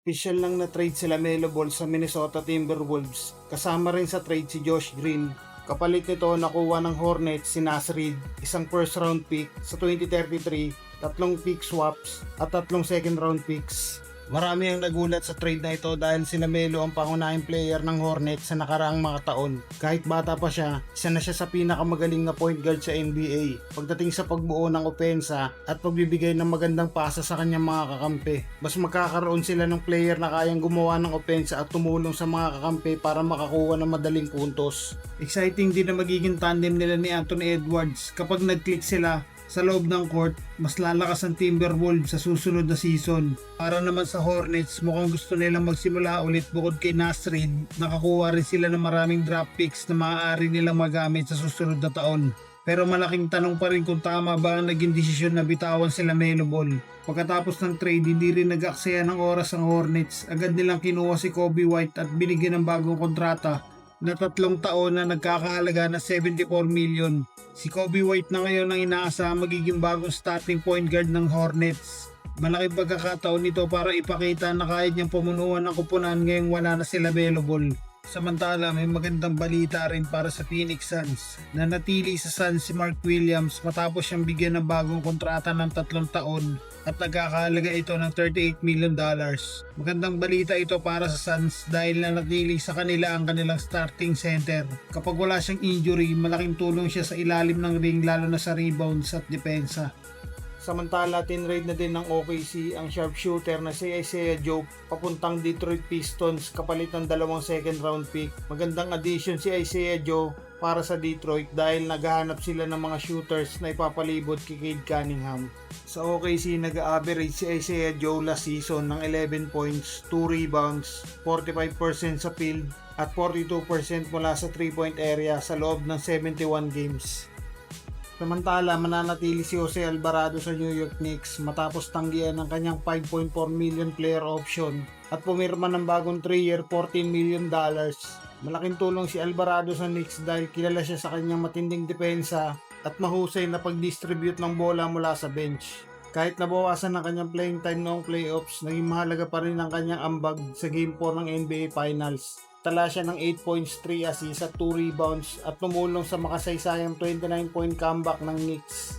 Opisyal lang na trade sila Melo Ball sa Minnesota Timberwolves. Kasama rin sa trade si Josh Green. Kapalit nito nakuha ng Hornets si Naz Reid, isang first round pick sa 2033, tatlong pick swaps at tatlong second round picks. Marami ang nagulat sa trade na ito dahil sina Melo ang pangunahing player ng Hornets sa nakaraang mga taon. Kahit bata pa siya, isa na siya sa pinakamagaling na point guard sa NBA pagdating sa pagbuo ng opensa at pagbibigay ng magandang pasa sa kanyang mga kakampi. Mas magkakaroon sila ng player na kayang gumawa ng opensa at tumulong sa mga kakampi para makakuha ng madaling puntos. Exciting din na magiging tandem nila ni Anthony Edwards kapag nag-click sila sa loob ng court. Mas lalakas ang Timberwolves sa susunod na season. Para naman sa Hornets, mukhang gusto nilang magsimula ulit bukod kay Naz Reid. Nakakuha rin sila ng maraming draft picks na maaari nilang magamit sa susunod na taon. Pero malaking tanong pa rin kung tama ba ang naging desisyon na bitawan sila Melo Ball. Pagkatapos ng trade, hindi rin nag-aksaya ng oras ang Hornets. Agad nilang kinuha si Coby White at binigyan ng bagong kontrata na 3 taon na nagkakahalaga na 74 million. Si Coby White na ngayon ang inaasahang magiging bagong starting point guard ng Hornets. Malaking pagkakataon nito para ipakita na kaya niyang pamunuan ang kupunan ngayong wala na sila Melo Ball. Samantala, may magandang balita rin para sa Phoenix Suns. Nanatili sa Suns si Mark Williams matapos siyang bigyan ng bagong kontrata ng 3 taon at nagkakahalaga ito ng $38 million. Magandang balita ito para sa Suns dahil nanatili sa kanila ang kanilang starting center. Kapag wala siyang injury, malaking tulong siya sa ilalim ng ring lalo na sa rebounds at depensa. Samantala, tinrade na din ng OKC ang sharpshooter na si Isaiah Joe papuntang Detroit Pistons kapalit ng 2 second round pick. Magandang addition si Isaiah Joe para sa Detroit dahil naghahanap sila ng mga shooters na ipapalibot kay Cade Cunningham. Sa OKC, nag-average si Isaiah Joe last season ng 11 points, 2 rebounds, 45% sa field at 42% mula sa 3-point area sa loob ng 71 games. Samantala, mananatili si Jose Alvarado sa New York Knicks matapos tanggihan ng kanyang 5.4 million player option at pumirma ng bagong 3-year $14 million. Malaking tulong si Alvarado sa Knicks dahil kilala siya sa kanyang matinding depensa at mahusay na pag-distribute ng bola mula sa bench. Kahit nabawasan ng kanyang playing time noong playoffs, naging mahalaga pa rin ang kanyang ambag sa Game 4 ng NBA Finals. Tala siya ng 8 points, 3 assists at 2 rebounds at tumulong sa makasaysayang 29-point comeback ng Knicks.